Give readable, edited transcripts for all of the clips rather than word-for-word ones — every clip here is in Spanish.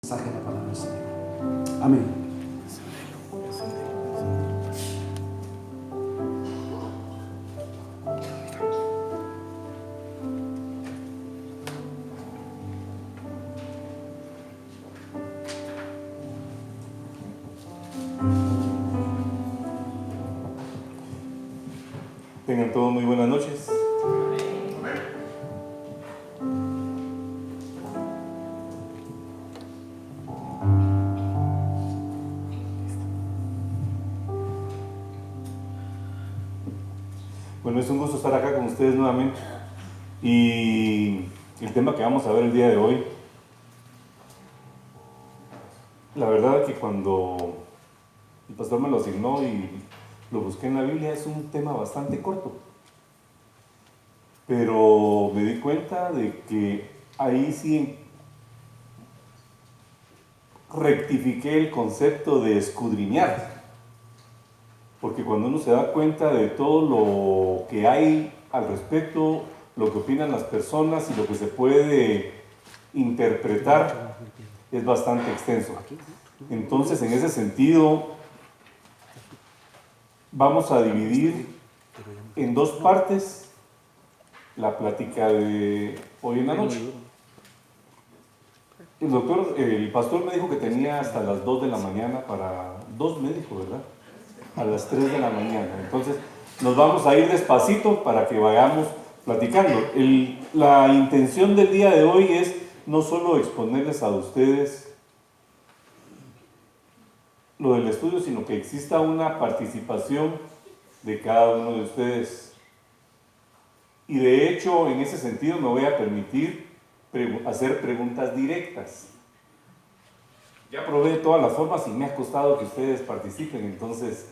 Mensaje de la palabra del Señor. Amén. Tengan todos muy buenas noches. Bueno, es un gusto estar acá con ustedes nuevamente. Y el tema que vamos a ver el día de hoy, la verdad que cuando el pastor me lo asignó y lo busqué en la Biblia, es un tema bastante corto. Pero me di cuenta de que ahí sí rectifiqué el concepto de escudriñar. Porque cuando uno se da cuenta de todo lo que hay al respecto, lo que opinan las personas y lo que se puede interpretar, es bastante extenso. Entonces, en ese sentido, vamos a dividir en dos partes la plática de hoy en la noche. El pastor me dijo que tenía hasta las 2 de la mañana para... 2 me dijo, ¿verdad? A las 3 de la mañana. Entonces, nos vamos a ir despacito para que vayamos platicando. La intención del día de hoy es no solo exponerles a ustedes lo del estudio, sino que exista una participación de cada uno de ustedes. Y de hecho, en ese sentido, me voy a permitir hacer preguntas directas. Ya probé de todas las formas y me ha costado que ustedes participen, entonces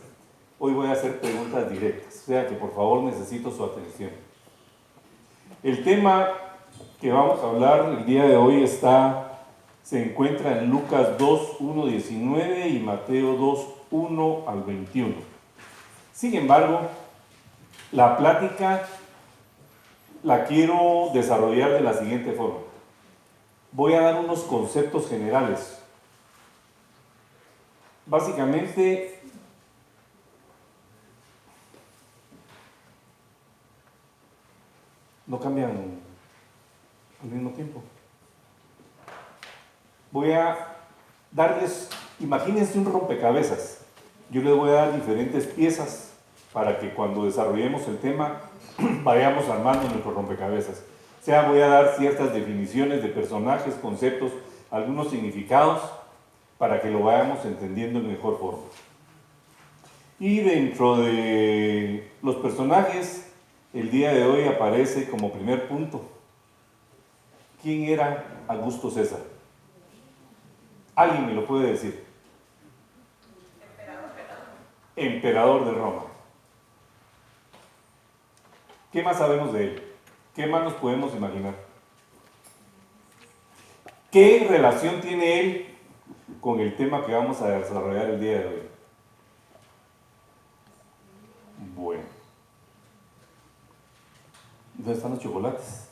hoy voy a hacer preguntas directas, o sea que por favor necesito su atención. El tema que vamos a hablar el día de hoy se encuentra en Lucas 2, 1, 19 y Mateo 2, 1 al 21. Sin embargo, la plática la quiero desarrollar de la siguiente forma. Voy a dar unos conceptos generales. Básicamente, no cambian al mismo tiempo. Voy a darles, imagínense un rompecabezas. Yo les voy a dar diferentes piezas para que cuando desarrollemos el tema vayamos armando nuestro rompecabezas. O sea, voy a dar ciertas definiciones de personajes, conceptos, algunos significados para que lo vayamos entendiendo en mejor forma. Y dentro de los personajes, el día de hoy aparece como primer punto: ¿quién era Augusto César? ¿Alguien me lo puede decir? Emperador de Roma. ¿Qué más sabemos de él? ¿Qué más nos podemos imaginar? ¿Qué relación tiene él con el tema que vamos a desarrollar el día de hoy? Bueno. ¿Dónde están los chocolates?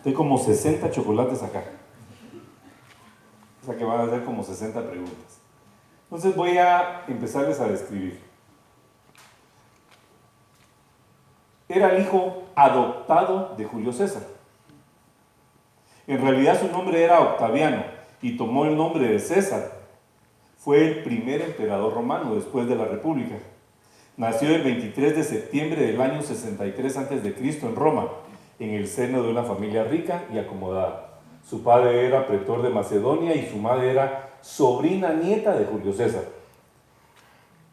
Hay como 60 chocolates acá. O sea que van a ser como 60 preguntas. Entonces voy a empezarles a describir. Era el hijo adoptado de Julio César. En realidad su nombre era Octaviano y tomó el nombre de César. Fue el primer emperador romano después de la República. Nació el 23 de septiembre del año 63 a.C. en Roma, en el seno de una familia rica y acomodada. Su padre era pretor de Macedonia y su madre era sobrina nieta de Julio César.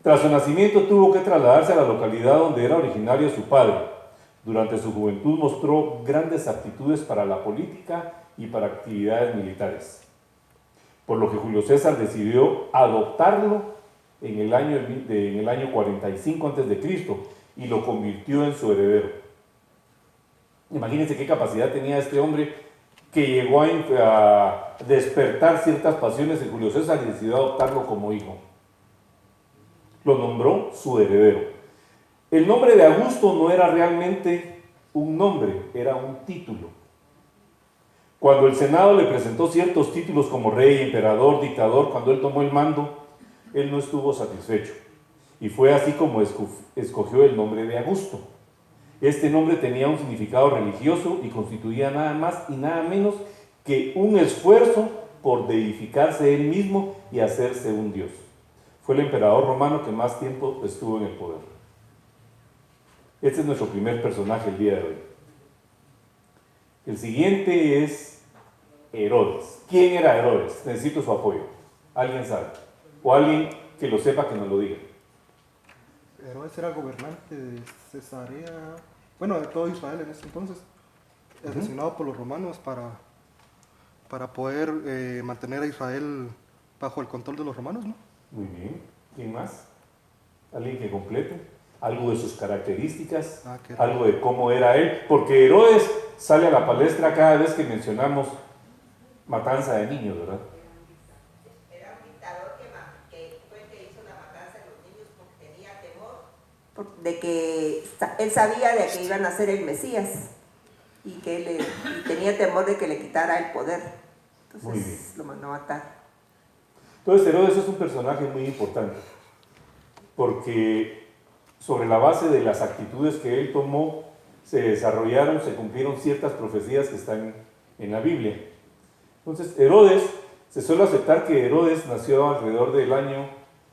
Tras su nacimiento tuvo que trasladarse a la localidad donde era originario su padre. Durante su juventud mostró grandes aptitudes para la política y para actividades militares, por lo que Julio César decidió adoptarlo en el año 45 a.C. y lo convirtió en su heredero. Imagínense qué capacidad tenía este hombre, que llegó a despertar ciertas pasiones en Julio César y decidió adoptarlo como hijo. Lo nombró su heredero. El nombre de Augusto no era realmente un nombre, era un título. Cuando el Senado le presentó ciertos títulos como rey, emperador, dictador, cuando él tomó el mando, él no estuvo satisfecho. Y fue así como escogió el nombre de Augusto. Este nombre tenía un significado religioso y constituía nada más y nada menos que un esfuerzo por deificarse él mismo y hacerse un dios. Fue el emperador romano que más tiempo estuvo en el poder. Este es nuestro primer personaje el día de hoy. El siguiente es Herodes. ¿Quién era Herodes? Necesito su apoyo. ¿Alguien sabe? O alguien que lo sepa que nos lo diga. Herodes era gobernante de Cesarea, bueno, de todo Israel en ese entonces, designado por los romanos para poder mantener a Israel bajo el control de los romanos, ¿no? Muy bien. ¿Quién más? ¿Alguien que complete? Algo de sus características, algo de cómo era él, porque Herodes sale a la palestra cada vez que mencionamos matanza de niños, ¿verdad? Era un dictador que fue el que hizo la matanza de los niños porque tenía temor de que él sabía de que iban a ser el Mesías y que y tenía temor de que le quitara el poder. Entonces lo mandó a matar. Entonces Herodes es un personaje muy importante porque sobre la base de las actitudes que él tomó se desarrollaron, se cumplieron ciertas profecías que están en la Biblia. Entonces Herodes, se suele aceptar que Herodes nació alrededor del año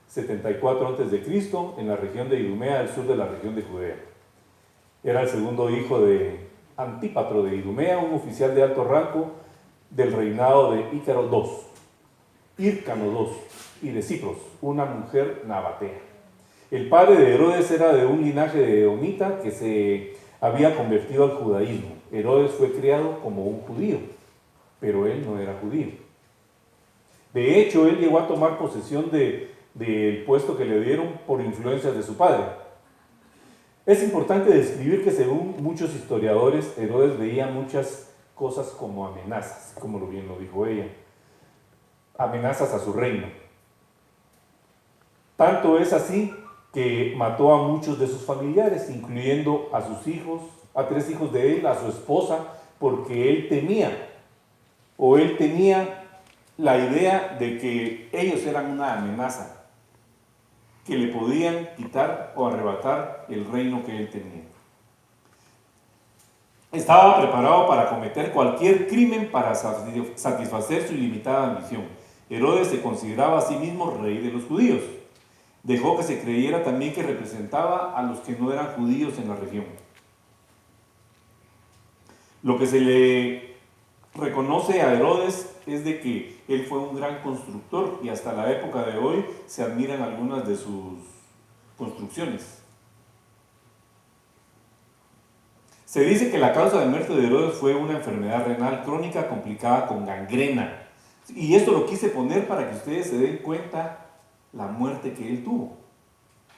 74 a.C. en la región de Idumea, al sur de la región de Judea. Era el segundo hijo de Antípatro de Idumea, un oficial de alto rango del reinado de Ícaro Hírcano II, y de Cipros, una mujer nabatea. El padre de Herodes era de un linaje de edomita que se había convertido al judaísmo. Herodes fue criado como un judío, pero él no era judío. De hecho, él llegó a tomar posesión del puesto que le dieron por influencias de su padre. Es importante describir que según muchos historiadores, Herodes veía muchas cosas como amenazas, como bien lo dijo ella, amenazas a su reino. Tanto es así que mató a muchos de sus familiares, incluyendo a sus hijos, a 3 hijos de él, a su esposa, porque él temía, o él tenía la idea de que ellos eran una amenaza, que le podían quitar o arrebatar el reino que él tenía. Estaba preparado para cometer cualquier crimen para satisfacer su ilimitada ambición. Herodes se consideraba a sí mismo rey de los judíos. Dejó que se creyera también que representaba a los que no eran judíos en la región. Lo que se le reconoce a Herodes es de que él fue un gran constructor y hasta la época de hoy se admiran algunas de sus construcciones. Se dice que la causa de muerte de Herodes fue una enfermedad renal crónica complicada con gangrena. Y esto lo quise poner para que ustedes se den cuenta la muerte que él tuvo,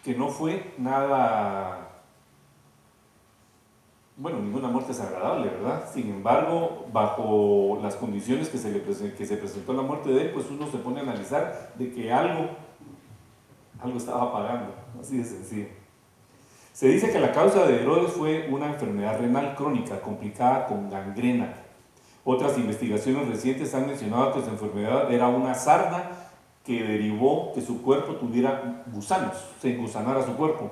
que no fue nada, bueno, ninguna muerte es agradable, ¿verdad? Sin embargo, bajo las condiciones que se presentó la muerte de él, pues uno se pone a analizar de que algo estaba pagando, así de sencillo. Se dice que la causa de Herodes fue una enfermedad renal crónica complicada con gangrena. Otras investigaciones recientes han mencionado que su enfermedad era una sarna que derivó que su cuerpo tuviera gusanos, se engusanara su cuerpo.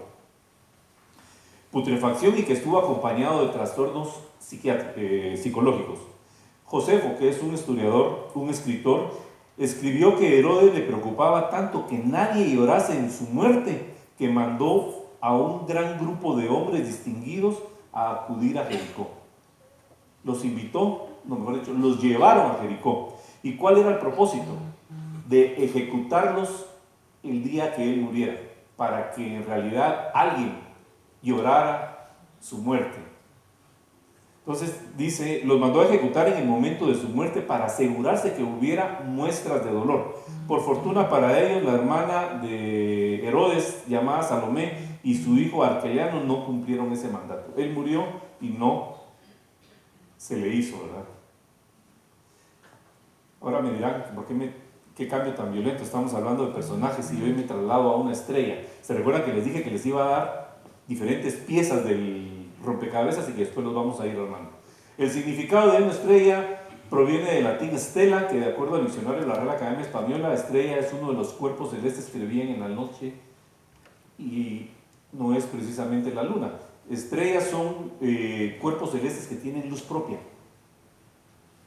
Putrefacción y que estuvo acompañado de trastornos psicológicos. Josefo, que es un historiador, un escritor, escribió que Herodes le preocupaba tanto que nadie llorase en su muerte que mandó a un gran grupo de hombres distinguidos a acudir a Jericó. Los invitó, no, mejor dicho, los llevaron a Jericó. ¿Y cuál era el propósito? De ejecutarlos el día que él muriera, para que en realidad alguien llorara su muerte. Entonces dice, los mandó a ejecutar en el momento de su muerte para asegurarse que hubiera muestras de dolor. Por fortuna para ellos, la hermana de Herodes, llamada Salomé, y su hijo Arquelano no cumplieron ese mandato. Él murió y no se le hizo, ¿verdad? Ahora me dirán, ¿por qué cambio tan violento? Estamos hablando de personajes y hoy me traslado a una estrella. ¿Se recuerdan que les dije que les iba a dar diferentes piezas del rompecabezas y que después los vamos a ir armando? El significado de una estrella Proviene del latín stella, que de acuerdo al diccionario de la Real Academia Española, estrella es uno de los cuerpos celestes que brillan en la noche y no es precisamente la luna. Estrellas son cuerpos celestes que tienen luz propia,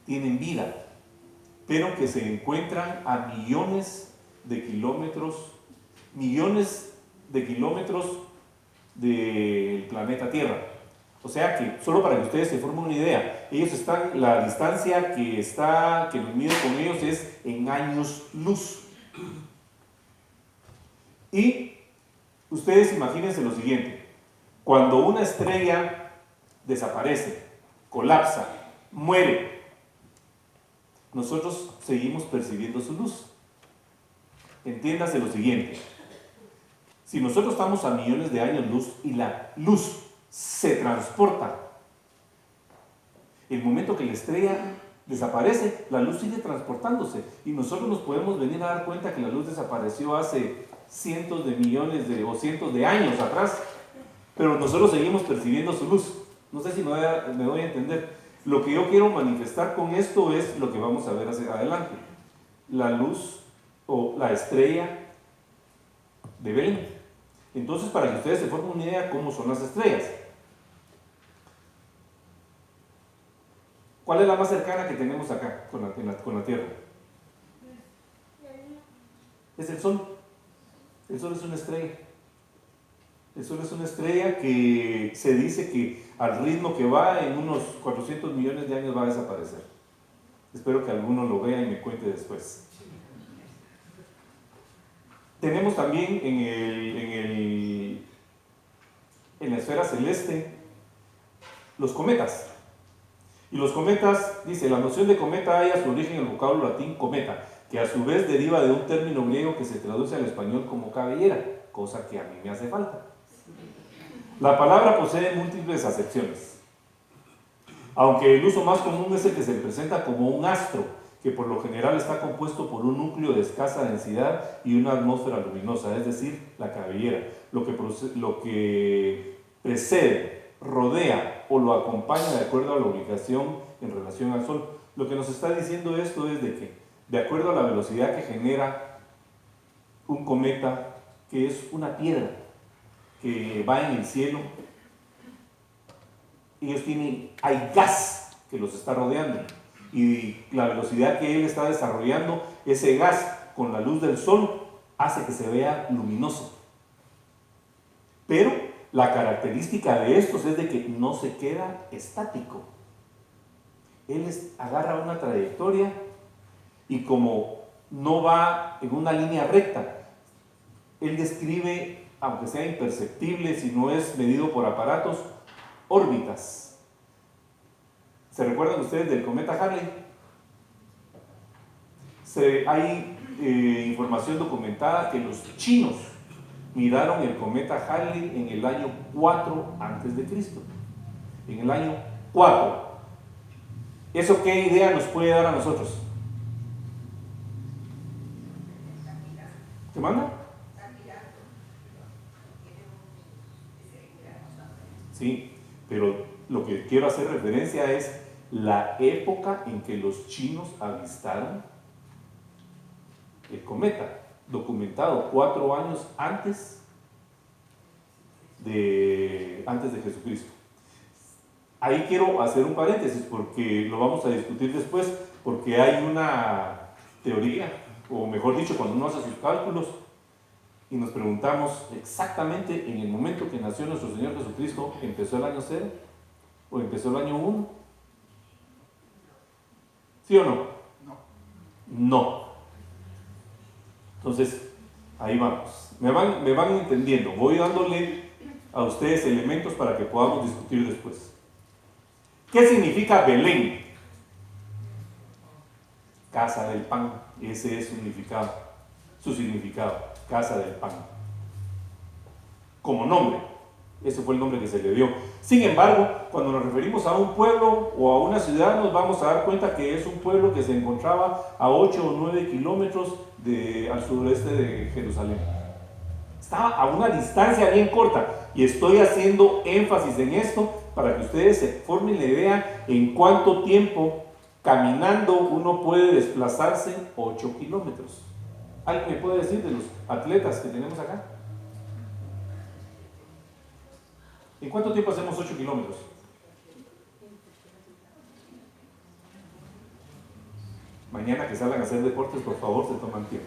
tienen vida, pero que se encuentran a millones de kilómetros del planeta Tierra. O sea que, solo para que ustedes se formen una idea, ellos están, la distancia que nos mide con ellos es en años luz. Y ustedes imagínense lo siguiente: cuando una estrella desaparece, colapsa, muere, nosotros seguimos percibiendo su luz. Entiéndase lo siguiente: si nosotros estamos a millones de años luz y la luz se transporta, el momento que la estrella desaparece, la luz sigue transportándose y nosotros nos podemos venir a dar cuenta que la luz desapareció hace cientos de millones o cientos de años atrás, pero nosotros seguimos percibiendo su luz. No sé si me doy a entender. Lo que yo quiero manifestar con esto es lo que vamos a ver hacia adelante: la luz o la estrella de Belén. Entonces, para que ustedes se formen una idea cómo son las estrellas, ¿cuál es la más cercana que tenemos acá con la Tierra? Es el Sol. El Sol es una estrella. El Sol es una estrella que se dice que al ritmo que va, en unos 400 millones de años va a desaparecer. Espero que alguno lo vea y me cuente después. Tenemos también en la esfera celeste los cometas. Y los cometas, dice, la noción de cometa halla su origen en el vocablo latín cometa, que a su vez deriva de un término griego que se traduce al español como cabellera, cosa que a mí me hace falta. La palabra posee múltiples acepciones, aunque el uso más común es el que se presenta como un astro, que por lo general está compuesto por un núcleo de escasa densidad y una atmósfera luminosa, es decir, la cabellera. Lo que precede, rodea o lo acompaña de acuerdo a la ubicación en relación al Sol. Lo que nos está diciendo esto es de que, de acuerdo a la velocidad que genera un cometa, que es una piedra que va en el cielo, hay gas que los está rodeando, y la velocidad que él está desarrollando, ese gas con la luz del sol hace que se vea luminoso. Pero la característica de estos es de que no se queda estático. Él agarra una trayectoria y como no va en una línea recta, él describe, aunque sea imperceptible si no es medido por aparatos, órbitas. ¿Se recuerdan ustedes del cometa Halley? Hay información documentada que los chinos miraron el cometa Halley en el año 4 a.C. En el año 4. ¿Eso qué idea nos puede dar a nosotros? ¿Te manda? Sí, pero lo que quiero hacer referencia es la época en que los chinos avistaron el cometa, documentado 4 años antes de Jesucristo. Ahí quiero hacer un paréntesis porque lo vamos a discutir después, porque hay una teoría, o mejor dicho, cuando uno hace sus cálculos y nos preguntamos exactamente en el momento que nació nuestro Señor Jesucristo, ¿empezó el año 0 o empezó el año 1? ¿Sí o no? No. Entonces, ahí vamos. Me van entendiendo. Voy dándole a ustedes elementos para que podamos discutir después. ¿Qué significa Belén? Casa del pan. Ese es su significado. Casa del pan. Como nombre. Ese fue el nombre que se le dio. Sin embargo, cuando nos referimos a un pueblo o a una ciudad, nos vamos a dar cuenta que es un pueblo que se encontraba a 8 o 9 kilómetros al sureste de Jerusalén. Estaba a una distancia bien corta, y estoy haciendo énfasis en esto para que ustedes se formen la idea en cuánto tiempo Caminando uno puede desplazarse 8 kilómetros. ¿Alguien me puede decir de los atletas que tenemos acá? ¿En cuánto tiempo hacemos 8 kilómetros? Mañana que salgan a hacer deportes, por favor, se toman tiempo.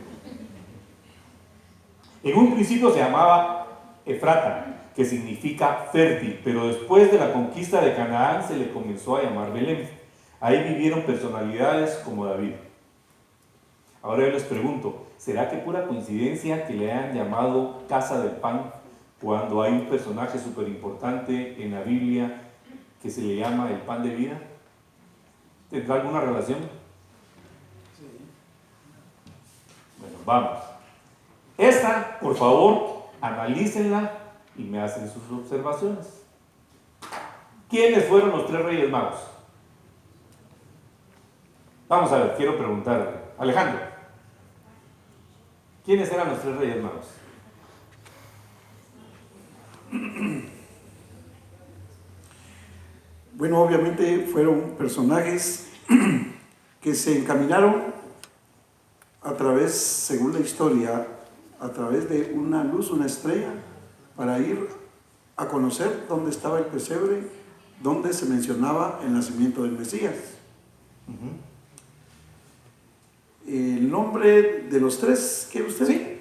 En un principio se llamaba Efrata, que significa fértil, pero después de la conquista de Canaán se le comenzó a llamar Belén. Ahí vivieron personalidades como David. Ahora yo les pregunto, ¿será que pura coincidencia que le hayan llamado Casa del Pan cuando hay un personaje súper importante en la Biblia que se le llama el pan de vida? ¿Tendrá alguna relación? Bueno, vamos. Esta, por favor, analícenla y me hacen sus observaciones. ¿Quiénes fueron los 3 reyes magos? Vamos a ver, quiero preguntarle. Alejandro, ¿quiénes eran los 3 reyes magos? Bueno, obviamente fueron personajes que se encaminaron a través, según la historia, a través de una luz, una estrella, para ir a conocer dónde estaba el pesebre, donde se mencionaba el nacimiento del Mesías. El nombre de los 3, ¿quiere usted? Sí.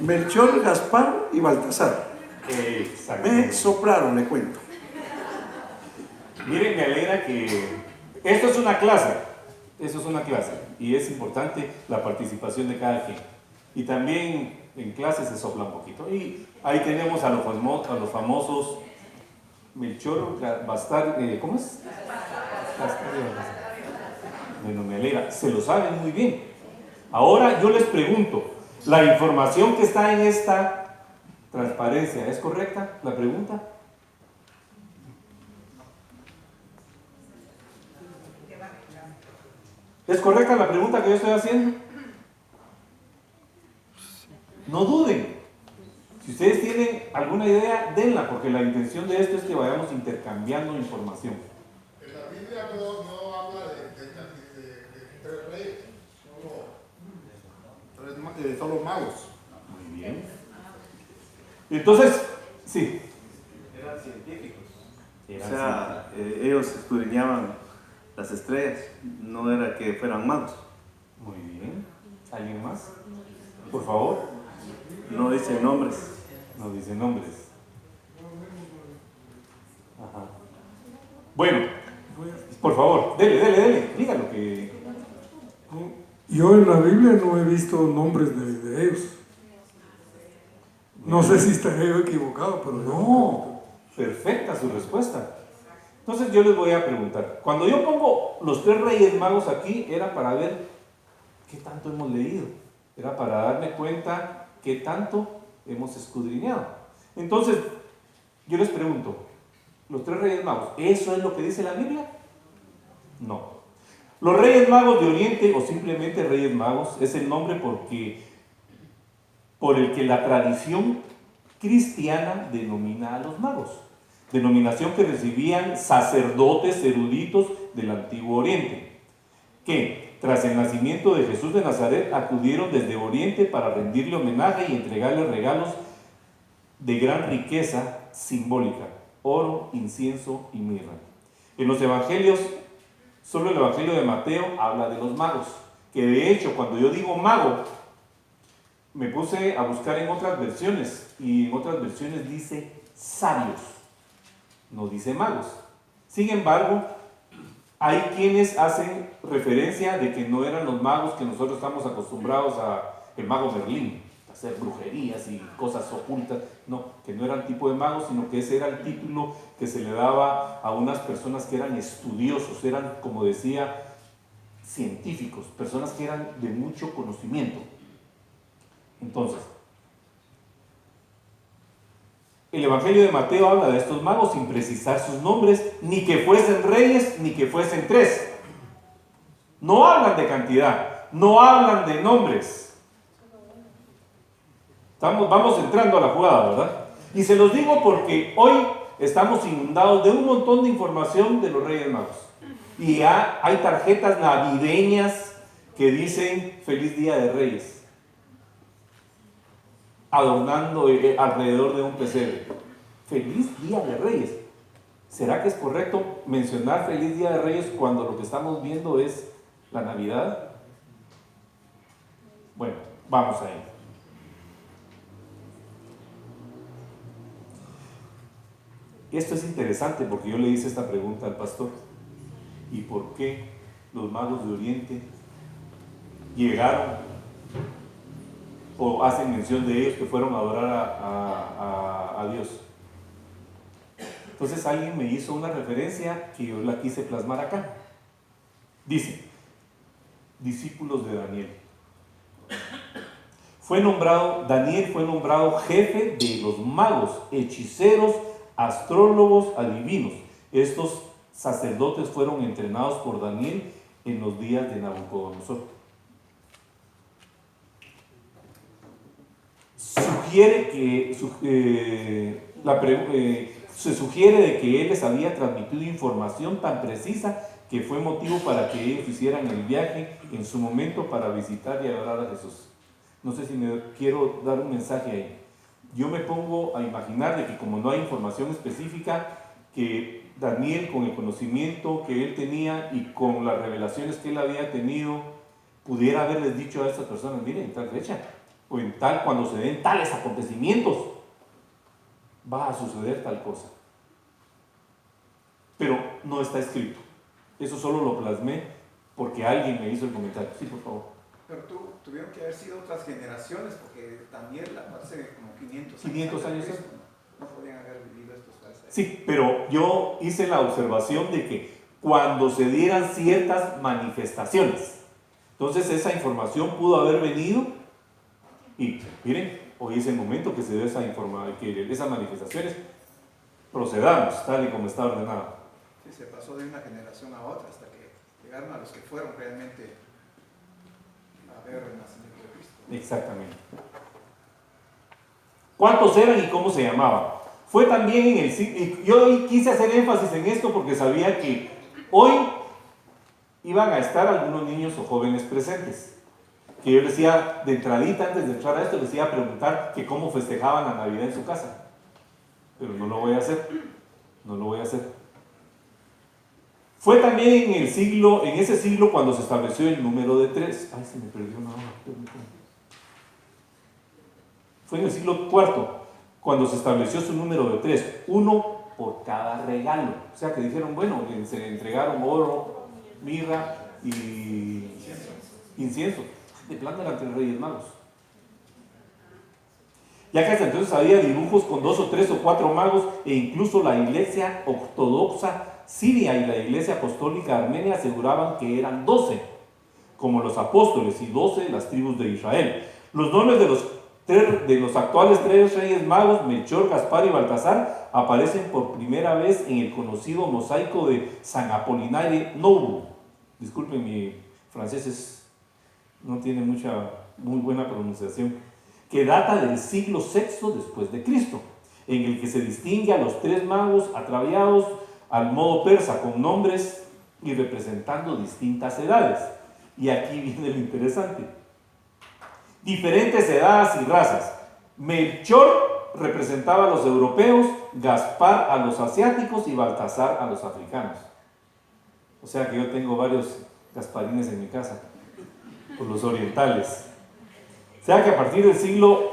Melchor, Gaspar y Baltasar. Exacto. Me soplaron, le cuento. Miren, me alegra que esto es una clase. Eso es una clase. Y es importante la participación de cada quien. Y también en clase se sopla un poquito. Y ahí tenemos a los famosos Melchor, Gaspar, ¿cómo es? Bueno, me alegra, se lo saben muy bien. Ahora yo les pregunto, ¿la información que está en esta transparencia es correcta? ¿La pregunta? ¿Es correcta la pregunta que yo estoy haciendo? No duden. Si ustedes tienen alguna idea, denla, porque la intención de esto es que vayamos intercambiando información. En la Biblia no habla de 3 reyes, solo magos. Muy bien. Entonces, sí. Eran científicos. Eran O sea, ellos escudriñaban las estrellas, no era que fueran magos. Muy bien. ¿Alguien más? Por favor. No dicen nombres. No dice nombres. Ajá. Bueno, por favor, dele. Dígalo que... Yo en la Biblia no he visto nombres de ellos. No sé si estaré yo equivocado, pero No, perfecta su respuesta. Entonces yo les voy a preguntar, cuando yo pongo los 3 reyes magos aquí, era para ver qué tanto hemos leído, era para darme cuenta qué tanto hemos escudriñado. Entonces, yo les pregunto, los 3 reyes magos, ¿eso es lo que dice la Biblia? No. Los reyes magos de Oriente, o simplemente reyes magos, es el nombre por el que la tradición cristiana denomina a los magos. Denominación que recibían sacerdotes eruditos del Antiguo Oriente, que tras el nacimiento de Jesús de Nazaret acudieron desde Oriente para rendirle homenaje y entregarle regalos de gran riqueza simbólica, oro, incienso y mirra. En los evangelios, solo el evangelio de Mateo habla de los magos, que de hecho cuando yo digo mago, me puse a buscar en otras versiones, y en otras versiones dice sabios, no dice magos. Sin embargo, hay quienes hacen referencia de que no eran los magos que nosotros estamos acostumbrados a, el mago Merlín, a hacer brujerías y cosas ocultas. No, que no eran tipo de magos, sino que ese era el título que se le daba a unas personas que eran estudiosos, eran, como decía, científicos, personas que eran de mucho conocimiento. Entonces, el Evangelio de Mateo habla de estos magos sin precisar sus nombres, ni que fuesen reyes, ni que fuesen 3. No hablan de cantidad, no hablan de nombres. Vamos entrando a la jugada, ¿verdad? Y se los digo porque hoy estamos inundados de un montón de información de los Reyes Magos. Y ya hay tarjetas navideñas que dicen Feliz Día de Reyes, adornando alrededor de un pesebre. Feliz Día de Reyes. ¿Será que es correcto mencionar Feliz Día de Reyes cuando lo que estamos viendo es la Navidad? Bueno, vamos a ello. Esto es interesante porque yo le hice esta pregunta al pastor. ¿Y por qué los magos de Oriente llegaron o hacen mención de ellos que fueron a adorar a Dios? Entonces alguien me hizo una referencia que yo la quise plasmar acá. Dice, discípulos de Daniel. Daniel fue nombrado jefe de los magos, hechiceros, astrólogos, adivinos. Estos sacerdotes fueron entrenados por Daniel en los días de Nabucodonosor. Se sugiere de que él les había transmitido información tan precisa que fue motivo para que ellos hicieran el viaje en su momento para visitar y adorar a Jesús. No sé si me quiero dar un mensaje ahí. Yo me pongo a imaginar de que como no hay información específica, que Daniel, con el conocimiento que él tenía y con las revelaciones que él había tenido, pudiera haberles dicho a estas personas, miren, en tal fecha o en tal, cuando se den tales acontecimientos, va a suceder tal cosa. Pero no está escrito. Eso solo lo plasmé porque alguien me hizo el comentario. Sí, por favor. Pero tuvieron que haber sido otras generaciones, porque también hace como 500 años. No podían haber vivido estos casos. Sí, pero yo hice la observación de que cuando se dieran ciertas manifestaciones, entonces esa información pudo haber venido y miren, hoy es el momento que se dé que esas manifestaciones procedamos tal y como está ordenado. Sí, se pasó de una generación a otra hasta que llegaron a los que fueron realmente a ver el nacimiento de Cristo. Exactamente. ¿Cuántos eran y cómo se llamaban? Fue también en el siglo, y yo quise hacer énfasis en esto porque sabía que hoy iban a estar algunos niños o jóvenes presentes. Que yo les decía, de entradita, antes de entrar a esto, les iba a preguntar que cómo festejaban la Navidad en su casa. Pero no lo voy a hacer. No lo voy a hacer. Fue también en ese siglo cuando se estableció el número de 3. Ay, se me perdió una hora. Fue en el siglo IV cuando se estableció su número de 3. 1 por cada regalo. O sea que dijeron, bueno, se le entregaron oro, mirra y incienso. De plano eran 3 reyes magos. Ya que hasta entonces había dibujos con 2 o 3 o 4 magos, e incluso la iglesia ortodoxa siria y la iglesia apostólica armenia aseguraban que eran 12, como los apóstoles, y 12 las tribus de Israel. Los nombres de los actuales 3 reyes magos, Melchor, Gaspar y Baltasar, aparecen por primera vez en el conocido mosaico de San Apolinaire Novo. Disculpen, mi francés no tiene muy buena pronunciación, que data del siglo VI después de Cristo, en el que se distingue a los 3 magos ataviados al modo persa, con nombres y representando distintas edades. Y aquí viene lo interesante. Diferentes edades y razas. Melchor representaba a los europeos, Gaspar a los asiáticos y Baltasar a los africanos. O sea que yo tengo varios Gasparines en mi casa, por los orientales. O sea que a partir del siglo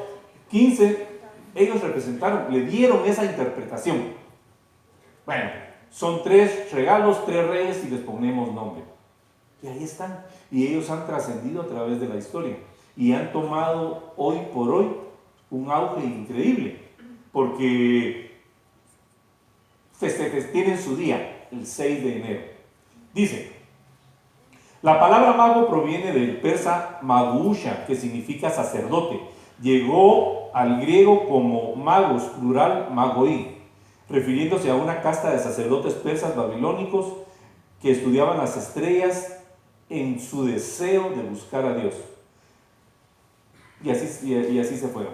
XV ellos le dieron esa interpretación. Bueno, son 3 regalos, 3 reyes y les ponemos nombre. Y ahí están. Y ellos han trascendido a través de la historia. Y han tomado hoy por hoy un auge increíble. Porque tienen su día, el 6 de enero. Dice, la palabra mago proviene del persa magusha, que significa sacerdote. Llegó al griego como magos, plural magoi, refiriéndose a una casta de sacerdotes persas babilónicos que estudiaban las estrellas en su deseo de buscar a Dios. Y así se fueron.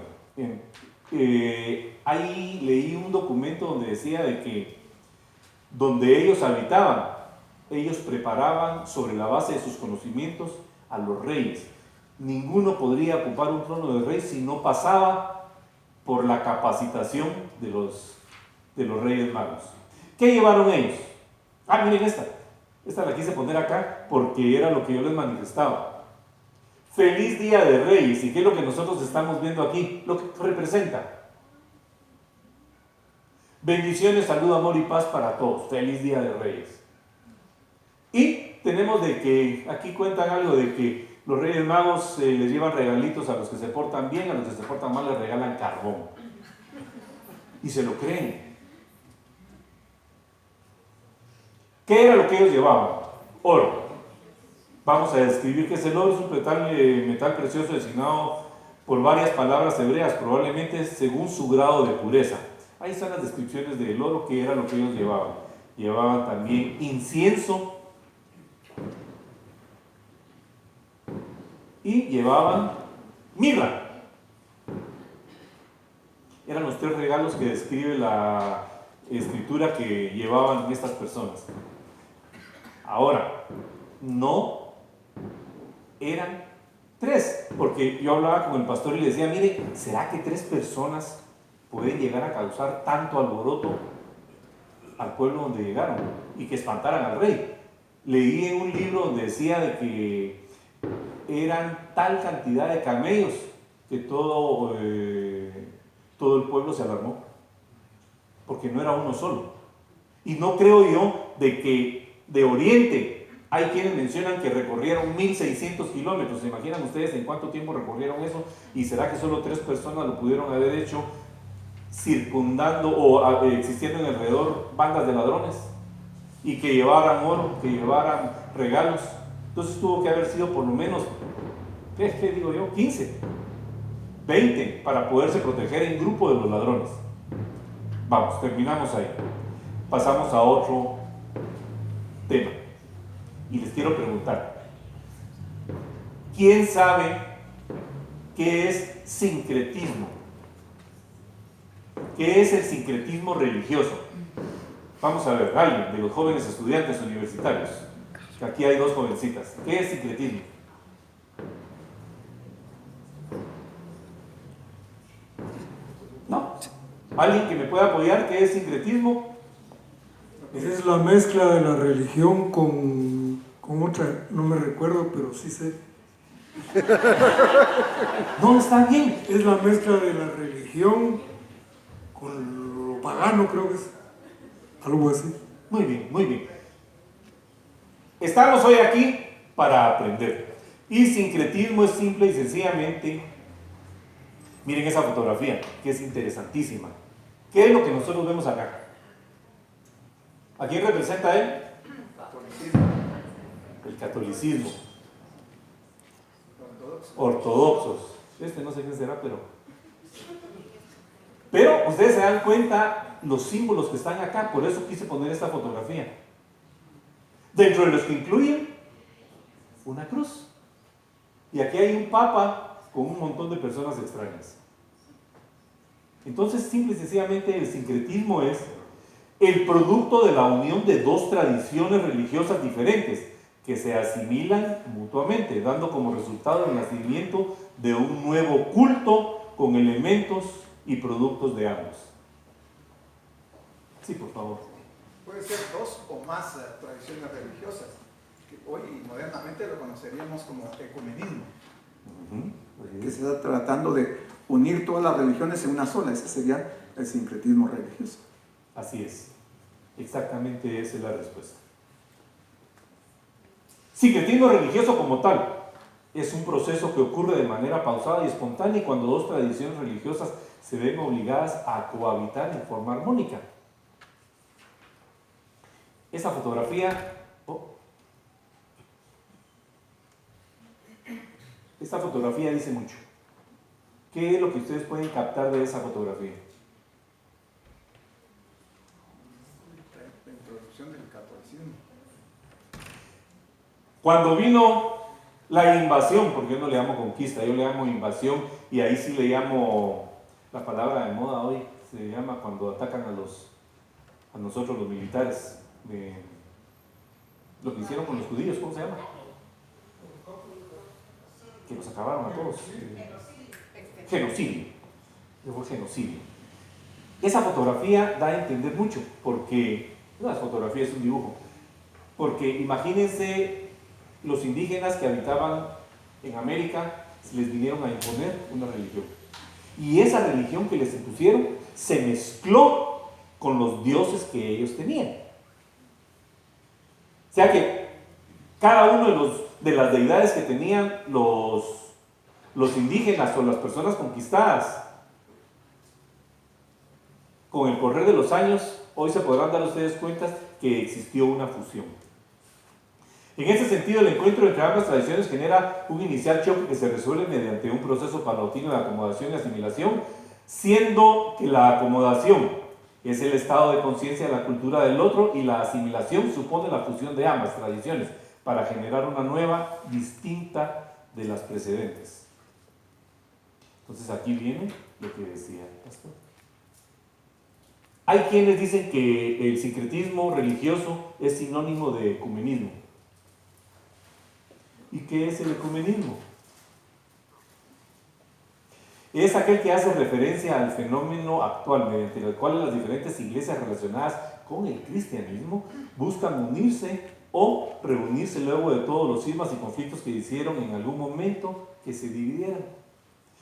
ahí leí un documento donde decía de que donde ellos habitaban, ellos preparaban sobre la base de sus conocimientos a los reyes. Ninguno podría ocupar un trono de rey si no pasaba por la capacitación de los reyes magos. ¿Qué llevaron ellos? Miren esta la quise poner acá porque era lo que yo les manifestaba. Feliz Día de Reyes. ¿Y qué es lo que nosotros estamos viendo aquí? Lo que representa. Bendiciones, salud, amor y paz para todos. Feliz Día de Reyes. Y tenemos de que, aquí cuentan algo de que los Reyes Magos les llevan regalitos a los que se portan bien, a los que se portan mal les regalan carbón. Y se lo creen. ¿Qué era lo que ellos llevaban? Oro. Vamos a describir qué es el oro. Es un metal precioso designado por varias palabras hebreas, probablemente según su grado de pureza. Ahí están las descripciones del oro, que era lo que ellos llevaban. Llevaban también incienso y llevaban mirra. Eran los 3 regalos que describe la escritura que llevaban estas personas. Ahora, no eran 3, porque yo hablaba con el pastor y le decía, mire, ¿será que 3 personas pueden llegar a causar tanto alboroto al pueblo donde llegaron y que espantaran al rey? Leí en un libro donde decía de que eran tal cantidad de camellos que todo el pueblo se alarmó, porque no era uno solo. Y no creo yo de que de Oriente hay quienes mencionan que recorrieron 1600 kilómetros. ¿Se imaginan ustedes en cuánto tiempo recorrieron eso? ¿Y será que solo 3 personas lo pudieron haber hecho circundando o existiendo en alrededor bandas de ladrones? Y que llevaran oro, que llevaran regalos. Entonces tuvo que haber sido por lo menos, ¿qué digo yo? 15, 20 para poderse proteger en grupo de los ladrones. Vamos, terminamos ahí. Pasamos a otro tema. Y les quiero preguntar, ¿quién sabe qué es sincretismo? ¿Qué es el sincretismo religioso? Vamos a ver, alguien de los jóvenes estudiantes universitarios. Aquí hay 2 jovencitas. ¿Qué es sincretismo? ¿No? ¿Alguien que me pueda apoyar? ¿Qué es sincretismo? Es la mezcla de la religión con otra, no me recuerdo, pero sí sé. No, está bien. Es la mezcla de la religión con lo pagano, creo que es. Algo así. Muy bien, muy bien. Estamos hoy aquí para aprender. Y sincretismo es simple y sencillamente, miren esa fotografía, que es interesantísima. ¿Qué es lo que nosotros vemos acá? ¿A quién representa él? El catolicismo. Ortodoxos. No sé quién será, pero ustedes se dan cuenta los símbolos que están acá, por eso quise poner esta fotografía. Dentro de los que incluyen una cruz. Y aquí hay un papa con un montón de personas extrañas. Entonces, simple y sencillamente, el sincretismo es el producto de la unión de 2 tradiciones religiosas diferentes que se asimilan mutuamente, dando como resultado el nacimiento de un nuevo culto con elementos y productos de ambos. Sí, por favor. Puede ser 2 o más tradiciones religiosas, que hoy modernamente lo conoceríamos como ecumenismo. Que se está tratando de unir todas las religiones en una sola. Ese sería el sincretismo religioso. Así es. Exactamente esa es la respuesta. Sincretismo religioso como tal es un proceso que ocurre de manera pausada y espontánea cuando 2 tradiciones religiosas se ven obligadas a cohabitar en forma armónica. Esa fotografía, esta fotografía dice mucho. ¿Qué es lo que ustedes pueden captar de esa fotografía? La introducción del catolicismo. Cuando vino la invasión, porque yo no le llamo conquista, yo le llamo invasión, y ahí sí le llamo la palabra de moda hoy se llama cuando atacan a nosotros los militares, lo que hicieron con los judíos, ¿cómo se llama? Que los acabaron a todos. Genocidio. Fue genocidio. Esa fotografía da a entender mucho, porque no es fotografía, es un dibujo. Porque imagínense los indígenas que habitaban en América, les vinieron a imponer una religión. Y esa religión que les impusieron se mezcló con los dioses que ellos tenían. O sea que cada uno de las deidades que tenían los indígenas o las personas conquistadas, con el correr de los años, hoy se podrán dar ustedes cuenta que existió una fusión. En ese sentido, el encuentro entre ambas tradiciones genera un inicial choque que se resuelve mediante un proceso paulatino de acomodación y asimilación, siendo que la acomodación es el estado de conciencia de la cultura del otro y la asimilación supone la fusión de ambas tradiciones para generar una nueva, distinta de las precedentes. Entonces aquí viene lo que decía el pastor. Hay quienes dicen que el sincretismo religioso es sinónimo de ecumenismo. ¿Y qué es el ecumenismo? Es aquel que hace referencia al fenómeno actual mediante el cual las diferentes iglesias relacionadas con el cristianismo buscan unirse o reunirse luego de todos los cismas y conflictos que hicieron en algún momento que se dividieran.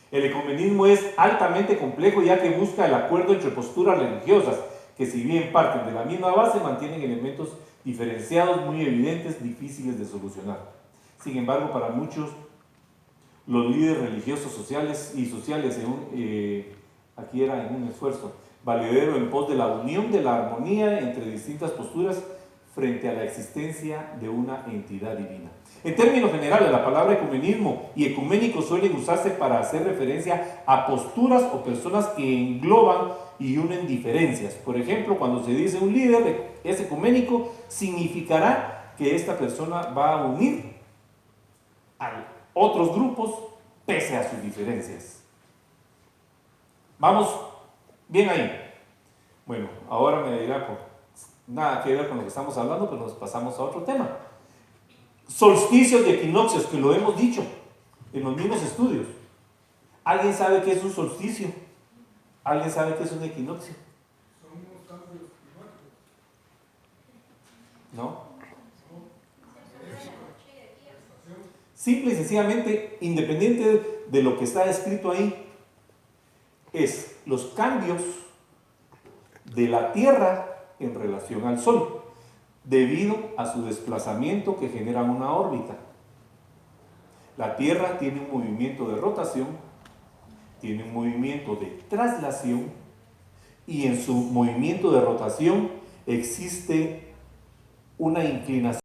El ecumenismo es altamente complejo ya que busca el acuerdo entre posturas religiosas que, si bien parten de la misma base, mantienen elementos diferenciados muy evidentes, difíciles de solucionar. Sin embargo, para muchos, los líderes religiosos sociales, aquí era en un esfuerzo valedero en pos de la unión de la armonía entre distintas posturas frente a la existencia de una entidad divina. En términos generales, la palabra ecumenismo y ecuménico suelen usarse para hacer referencia a posturas o personas que engloban y unen diferencias. Por ejemplo, cuando se dice un líder es ecuménico, significará que esta persona va a unir a otros grupos pese a sus diferencias. ¿Vamos bien ahí? Bueno, ahora me dirá, pues, nada que ver con lo que estamos hablando, pero nos pasamos a otro tema. Solsticios y equinoccios, que lo hemos dicho en los mismos estudios. ¿Alguien sabe qué es un solsticio? ¿Alguien sabe qué es un equinoccio? ¿No? Simple y sencillamente, independiente de lo que está escrito ahí, es los cambios de la Tierra en relación al Sol, debido a su desplazamiento que genera una órbita. La Tierra tiene un movimiento de rotación, tiene un movimiento de traslación, y en su movimiento de rotación existe una inclinación